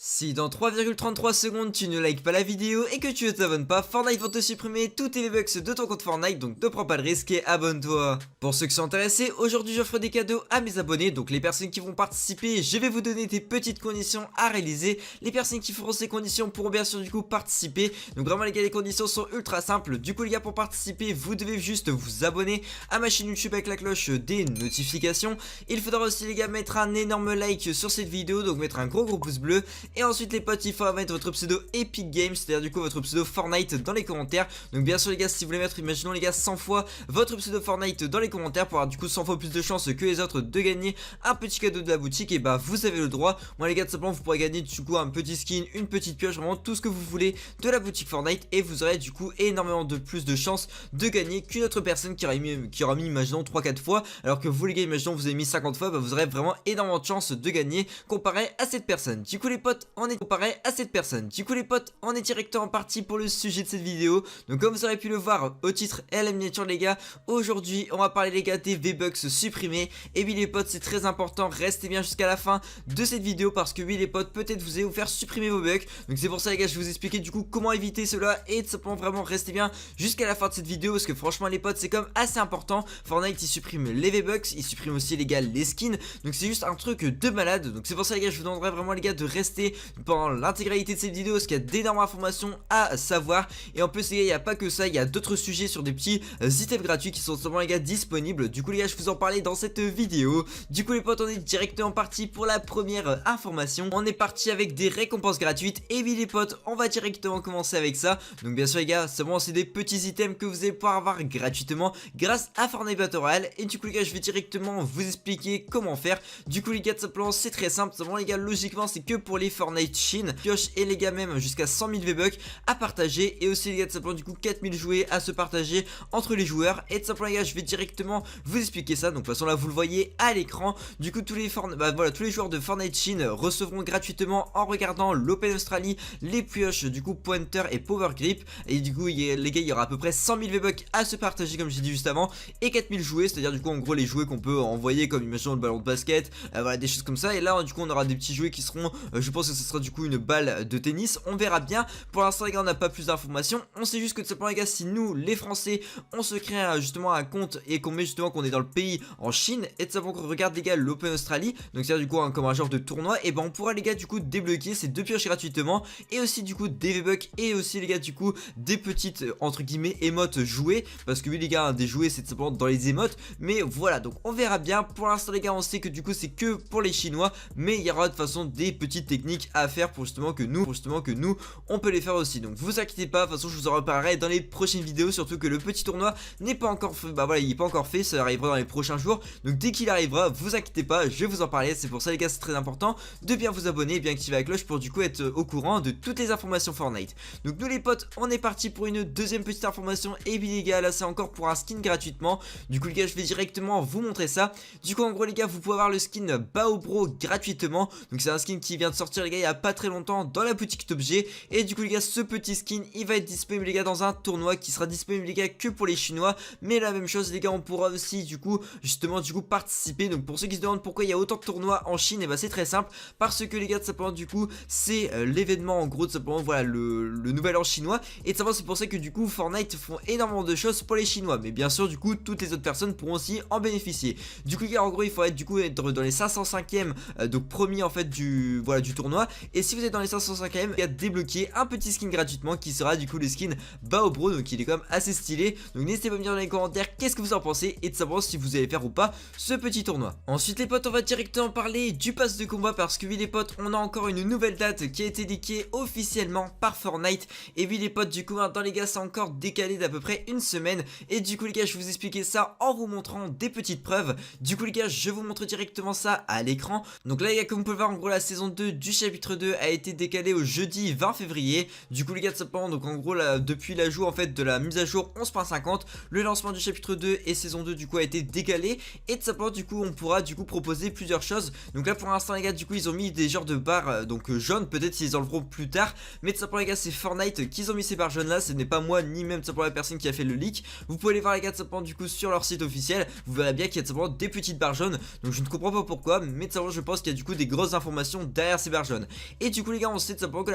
Si dans 3,33 secondes tu ne likes pas la vidéo et que tu ne t'abonnes pas, Fortnite va te supprimer tous tes V-Bucks de ton compte Fortnite, donc ne prends pas le risque et abonne-toi. Pour ceux qui sont intéressés, aujourd'hui j'offre des cadeaux à mes abonnés, donc les personnes qui vont participer, je vais vous donner des petites conditions à réaliser. Les personnes qui feront ces conditions pourront bien sûr du coup participer, donc vraiment les gars, les conditions sont ultra simples. Du coup les gars, pour participer, vous devez juste vous abonner à ma chaîne YouTube avec la cloche des notifications. Il faudra aussi les gars mettre un énorme like sur cette vidéo, donc mettre un gros pouce bleu. Et ensuite les potes, il faudra mettre votre pseudo Epic Games, c'est-à-dire du coup votre pseudo Fortnite dans les commentaires. Donc bien sûr les gars, si vous voulez mettre, imaginons les gars, 100 fois votre pseudo Fortnite dans les commentaires pour avoir du coup 100 fois plus de chances que les autres de gagner un petit cadeau de la boutique, et bah vous avez le droit. Moi les gars, tout simplement vous pourrez gagner du coup un petit skin, une petite pioche, vraiment tout ce que vous voulez de la boutique Fortnite, et vous aurez du coup énormément de plus de chances de gagner qu'une autre personne qui aura mis imaginons 3-4 fois, alors que vous les gars, imaginons vous avez mis 50 fois, bah vous aurez vraiment énormément de chances de gagner comparé à cette personne. Du coup les potes, on est comparé à cette personne. Du coup les potes, on est directement parti pour le sujet de cette vidéo. Donc comme vous aurez pu le voir au titre et à la miniature les gars, aujourd'hui on va parler les gars des V-Bucks supprimés. Et oui les potes, c'est très important, restez bien jusqu'à la fin de cette vidéo, parce que oui les potes, peut-être vous allez vous faire supprimer vos bucks. Donc c'est pour ça les gars, je vais vous expliquer du coup comment éviter cela, et tout simplement vraiment restez bien jusqu'à la fin de cette vidéo, parce que franchement les potes, c'est comme assez important. Fortnite il supprime les V-Bucks, il supprime aussi les gars les skins, donc c'est juste un truc de malade. Donc c'est pour ça les gars, je vous demanderai vraiment les gars de rester pendant l'intégralité de cette vidéo, parce qu'il y a d'énormes informations à savoir. Et en plus les gars, il n'y a pas que ça, il y a d'autres sujets sur des petits items gratuits qui sont seulement les gars disponibles. Du coup les gars, je vous en parlais dans cette vidéo. Du coup les potes, on est directement parti pour la première information. On est parti avec des récompenses gratuites, et oui les potes, on va directement commencer avec ça. Donc bien sûr les gars, c'est des petits items que vous allez pouvoir avoir gratuitement grâce à Fortnite Battle Royale. Et du coup les gars, je vais directement vous expliquer comment faire. Du coup les gars, tout simplement c'est très simple. Simplement les gars, logiquement c'est que pour les Fortnite Chine pioche, et les gars même jusqu'à 100 000 V-Bucks à partager, et aussi les gars tout simplement du coup 4000 jouets à se partager entre les joueurs. Et tout simplement les gars, je vais directement vous expliquer ça. Donc de toute façon là vous le voyez à l'écran. Du coup tous les joueurs de Fortnite Chine recevront gratuitement, en regardant l'Open Australie, les pioches du coup Pointer et Power Grip. Et du coup les gars, il y aura à peu près 100 000 V-Bucks à se partager comme j'ai dit juste avant, et 4000 jouets, c'est à dire du coup en gros les jouets qu'on peut envoyer, comme imaginons le ballon de basket, voilà des choses comme ça. Et là du coup on aura des petits jouets qui seront, je pense que ce sera du coup une balle de tennis, on verra bien. Pour l'instant les gars, on n'a pas plus d'informations, on sait juste que tout simplement les gars, si nous les Français on se crée justement un compte, et qu'on met justement qu'on est dans le pays en Chine, et tout simplement qu'on regarde les gars l'Open Australie, donc c'est du coup comme un genre de tournoi, et ben on pourra les gars du coup débloquer ces deux pioches gratuitement, et aussi du coup des V-Bucks, et aussi les gars du coup des petites entre guillemets émotes jouées, parce que oui les gars, des jouets c'est tout simplement dans les émotes, mais voilà, donc on verra bien. Pour l'instant les gars, on sait que du coup c'est que pour les Chinois, mais il y aura de toute façon des petites techniques à faire pour justement que nous on peut les faire aussi. Donc vous inquiétez pas, de toute façon je vous en reparlerai dans les prochaines vidéos, surtout que le petit tournoi n'est pas encore fait, bah voilà, il est pas encore fait, ça arrivera dans les prochains jours. Donc dès qu'il arrivera, vous inquiétez pas, je vais vous en parler. C'est pour ça les gars, c'est très important de bien vous abonner et bien activer la cloche pour du coup être au courant de toutes les informations Fortnite. Donc nous les potes, on est parti pour une deuxième petite information, et puis les gars, là c'est encore pour un skin gratuitement. Du coup les gars, je vais directement vous montrer ça. Du coup en gros les gars, vous pouvez avoir le skin Baobro gratuitement. Donc c'est un skin qui vient de sortir les gars il y a pas très longtemps dans la boutique d'objets. Et du coup les gars, ce petit skin il va être disponible les gars dans un tournoi qui sera disponible les gars que pour les Chinois. Mais la même chose les gars, on pourra aussi du coup justement participer. Donc pour ceux qui se demandent pourquoi il y a autant de tournois en Chine, et bah c'est très simple, parce que les gars tout simplement du coup c'est l'événement en gros, tout simplement voilà le nouvel an chinois. Et tout simplement c'est pour ça que du coup Fortnite font énormément de choses pour les Chinois, mais bien sûr du coup toutes les autres personnes pourront aussi en bénéficier. Du coup les gars, en gros il faut être du coup dans les 505e, donc premier en fait du tournoi. Et si vous êtes dans les 505e, il y a débloquer un petit skin gratuitement qui sera du coup le skin Baobro, donc il est quand même assez stylé. Donc n'hésitez pas à me dire dans les commentaires qu'est-ce que vous en pensez, et de savoir si vous allez faire ou pas ce petit tournoi. Ensuite les potes, on va directement parler du pass de combat, parce que oui les potes, on a encore une nouvelle date qui a été leakée officiellement par Fortnite. Et oui les potes, du coup maintenant les gars, c'est encore décalé d'à peu près une semaine. Et du coup les gars, je vais vous expliquer ça en vous montrant des petites preuves. Du coup les gars, je vous montre directement ça à l'écran. Donc là les gars, comme vous pouvez le voir, en gros la saison 2 du chapitre 2 a été décalée au jeudi 20 février. Du coup les gars, simplement donc en gros là, depuis l'ajout en fait de la mise à jour 11.50, le lancement du chapitre 2 et saison 2 du coup a été décalé. Et tout simplement du coup on pourra du coup proposer plusieurs choses. Donc là pour l'instant les gars, du coup ils ont mis des genres de barres jaunes, peut-être s'ils enlèveront plus tard, mais tout simplement les gars, c'est Fortnite qui ont mis ces barres jaunes là, ce n'est pas moi ni même tout simplement la personne qui a fait le leak. Vous pouvez les voir les gars tout simplement du coup sur leur site officiel, vous verrez bien qu'il y a tout simplement des petites barres jaunes. Donc je ne comprends pas pourquoi, mais tout simplement je pense qu'il y a du coup des grosses informations derrière ces barres jaunes. jaune. Et du coup les gars on sait tout simplement que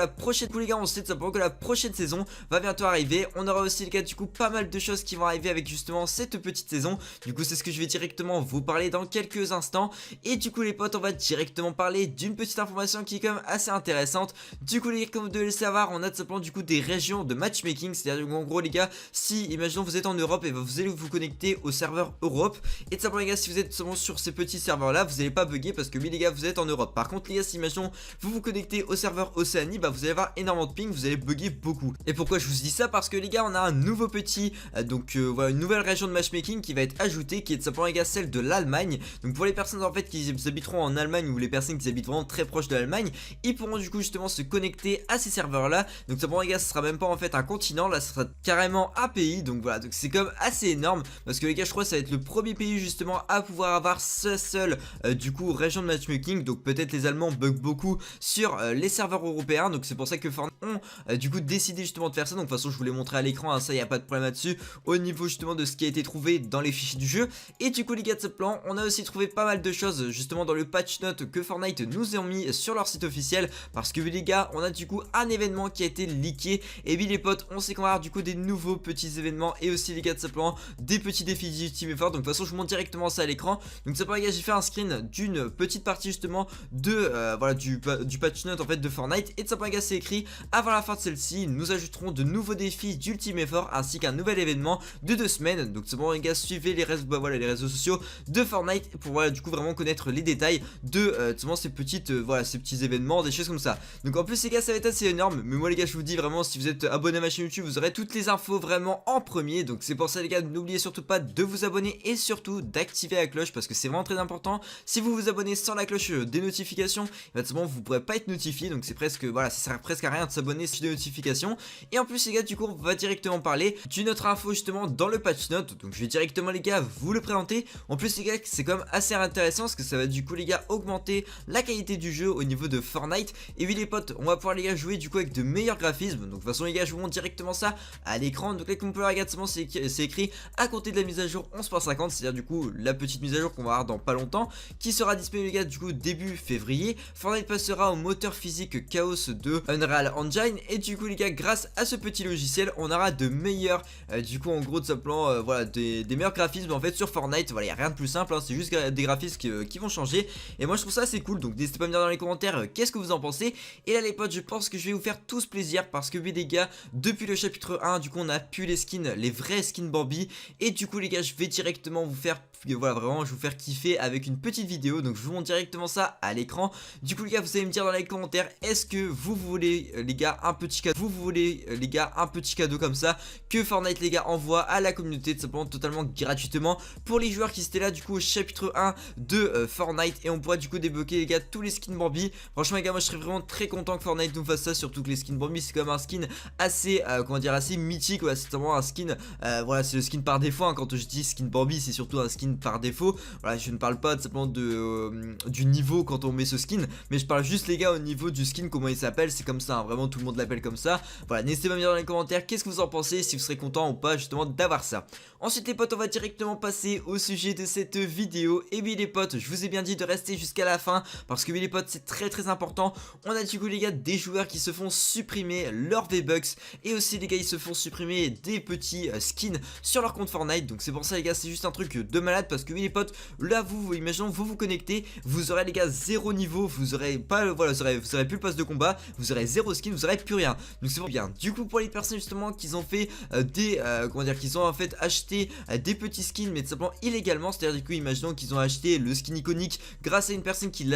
la prochaine saison va bientôt arriver. On aura aussi les gars du coup pas mal de choses qui vont arriver avec justement cette petite saison. Du coup c'est ce que je vais directement vous parler dans quelques instants. Et du coup les potes on va directement parler d'une petite information qui est quand même assez intéressante. Du coup les gars comme vous devez le savoir on a tout simplement du coup des régions de matchmaking. C'est à dire en gros les gars si imaginons vous êtes en Europe et vous allez vous connecter au serveur Europe. Et tout simplement les gars si vous êtes seulement sur ces petits serveurs là vous n'allez pas bugger parce que oui les gars vous êtes en Europe. Par contre les gars si imaginons vous vous connectez au serveur Océanie bah vous allez avoir énormément de ping, vous allez bugger beaucoup. Et pourquoi je vous dis ça? Parce que les gars on a un nouveau petit voilà une nouvelle région de matchmaking qui va être ajoutée, qui est tout simplement les gars celle de l'Allemagne. Donc pour les personnes en fait qui habiteront en Allemagne ou les personnes qui habitent vraiment très proche de l'Allemagne, ils pourront du coup justement se connecter à ces serveurs là. Donc tout simplement les gars ce sera même pas en fait un continent, là ce sera carrément un pays. Donc voilà, donc c'est comme assez énorme parce que les gars je crois que ça va être le premier pays justement à pouvoir avoir ce seul du coup région de matchmaking. Donc peut-être les Allemands bug beaucoup sur les serveurs européens, donc c'est pour ça que Fortnite ont du coup décidé justement de faire ça. Donc de toute façon je vous l'ai montré à l'écran, hein, ça y a pas de problème là-dessus au niveau justement de ce qui a été trouvé dans les fichiers du jeu. Et du coup les gars de ce plan on a aussi trouvé pas mal de choses justement dans le patch note que Fortnite nous ont mis sur leur site officiel, parce que les gars on a du coup un événement qui a été leaké. Et oui les potes on sait qu'on va avoir du coup des nouveaux petits événements et aussi les gars de ce plan des petits défis d'Ultimate Effort. Donc de toute façon je vous montre directement ça à l'écran. Donc ça les gars j'ai fait un screen d'une petite partie justement de voilà du patch note en fait de Fortnite. Et de ça les gars c'est écrit: avant la fin de celle-ci nous ajouterons de nouveaux défis d'Ultimate Effort ainsi qu'un nouvel événement de 2 semaines. Donc c'est bon les gars, suivez les réseaux, voilà, les réseaux sociaux de Fortnite pour voilà du coup vraiment connaître les détails de ces petites voilà ces petits événements, des choses comme ça. Donc en plus les gars ça va être assez énorme, mais moi les gars je vous dis vraiment si vous êtes abonné à ma chaîne YouTube vous aurez toutes les infos vraiment en premier. Donc c'est pour ça les gars n'oubliez surtout pas de vous abonner et surtout d'activer la cloche parce que c'est vraiment très important. Si vous vous abonnez sans la cloche des notifications, vous pourrez pas être notifié, donc c'est presque voilà ça sert presque à rien de s'abonner sur les notifications. Et en plus les gars du coup on va directement parler d'une autre info justement dans le patch note. Donc je vais directement les gars vous le présenter. En plus les gars c'est quand même assez intéressant parce que ça va du coup les gars augmenter la qualité du jeu au niveau de Fortnite. Et oui les potes on va pouvoir les gars jouer du coup avec de meilleurs graphismes. Donc de toute façon les gars je vous montre directement ça à l'écran. Donc là comme vous pouvez regarder c'est écrit à compter de la mise à jour 11.50, c'est à dire du coup la petite mise à jour qu'on va avoir dans pas longtemps, qui sera disponible les gars du coup début février. Fortnite passera au moteur physique Chaos de Unreal Engine. Et du coup les gars grâce à ce petit logiciel on aura de meilleurs du coup en gros de simplement voilà des meilleurs graphismes en fait sur Fortnite. Voilà, il n'y a rien de plus simple hein, c'est juste des graphismes qui vont changer. Et moi je trouve ça assez cool, donc n'hésitez pas à me dire dans les commentaires qu'est-ce que vous en pensez. Et là les potes je pense que je vais vous faire tous plaisir parce que oui les gars depuis le chapitre 1 du coup on a pu les skins, les vrais skins Bambi. Et du coup les gars je vais directement vous faire voilà vraiment je vais vous faire kiffer avec une petite vidéo. Donc je vous montre directement ça à l'écran. Du coup les gars vous allez me dire dans les commentaires est-ce que vous voulez les gars un petit cadeau, comme ça que Fortnite les gars envoie à la communauté tout simplement totalement gratuitement pour les joueurs qui étaient là du coup au chapitre 1 de Fortnite. Et on pourra du coup débloquer les gars tous les skins Bambi. Franchement les gars moi je serais vraiment très content que Fortnite nous fasse ça, surtout que les skins Bambi c'est quand même un skin assez comment dire assez mythique. Ouais, c'est vraiment un skin voilà c'est le skin par défaut hein. Quand je dis skin Bambi c'est surtout un skin par défaut. Voilà je ne parle pas simplement du niveau quand on met ce skin, mais je parle juste les gars au niveau du skin, comment il s'appelle, c'est comme ça hein. Vraiment tout le monde l'appelle comme ça. Voilà n'hésitez pas à me dire dans les commentaires qu'est-ce que vous en pensez, si vous serez content ou pas justement d'avoir ça. Ensuite les potes on va directement passer au sujet de cette vidéo. Et oui les potes je vous ai bien dit de rester jusqu'à la fin parce que oui les potes c'est très important. On a du coup les gars des joueurs qui se font supprimer leurs V-Bucks et aussi les gars ils se font supprimer des petits skins sur leur compte Fortnite. Donc c'est pour ça les gars c'est juste un truc de malade parce que oui les potes là imaginons vous connectez, vous aurez les gars 0 niveau, vous aurez pas voilà vous aurez plus le pass de combat, vous aurez 0 skin, vous aurez plus rien. Donc c'est bien. Du coup pour les personnes justement qui ont fait des comment dire qu'ils ont en fait acheté des petits skins mais tout simplement illégalement, c'est-à-dire du coup imaginons qu'ils ont acheté le skin iconique grâce à une personne qui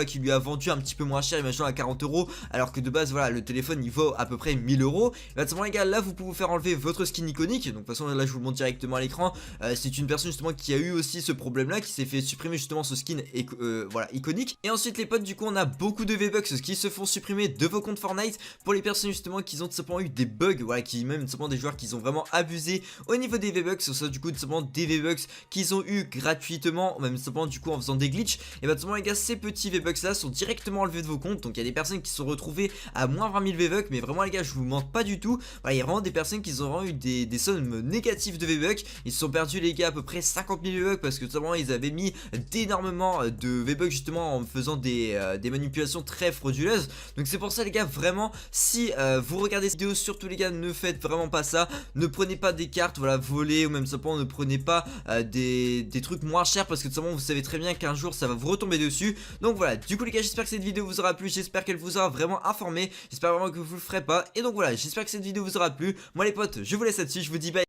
qui lui a vendu un petit peu moins cher, imaginons à 40 € alors que de base voilà le téléphone il vaut à peu près 1000 €. Et bah les gars là vous pouvez vous faire enlever votre skin iconique. Donc de toute façon là je vous le montre directement à l'écran. C'est une personne justement qui a eu aussi ce problème là, qui s'est fait supprimer justement ce skin voilà iconique. Et ensuite les potes du coup on a beaucoup de V-Bucks qui se font supprimer de vos comptes Fortnite pour les personnes justement qui ont tout simplement eu des bugs, voilà qui même tout simplement des joueurs qui ont vraiment abusé au niveau des V-Bucks, ça du coup tout simplement des V-Bucks qu'ils ont eu gratuitement, même simplement du coup en faisant des glitches. Et bah tout simplement les gars ces petits V-Bucks là sont directement enlevés de vos comptes. Donc il y a des personnes qui se sont retrouvées à moins 20 000 V-Bucks, mais vraiment les gars je vous mens pas du tout. Voilà, il y a vraiment des personnes qui ont vraiment eu des sommes négatives de V-Bucks. Ils se sont perdus les gars à peu près 50 000 V-Bucks parce que tout simplement ils avaient mis d'énormément de V-Bucks justement en faisant des manipulations applications très frauduleuses. Donc c'est pour ça les gars, vraiment, si vous regardez cette vidéo, surtout les gars, ne faites vraiment pas ça. Ne prenez pas des cartes, voilà, volées, ou même simplement ne prenez pas des trucs moins chers, parce que tout simplement vous savez très bien qu'un jour ça va vous retomber dessus. Donc voilà, du coup les gars, j'espère que cette vidéo vous aura plu, j'espère qu'elle vous aura vraiment informé, j'espère vraiment que vous le ferez pas. Et donc voilà, j'espère que cette vidéo vous aura plu. Moi les potes, je vous laisse là-dessus, je vous dis bye.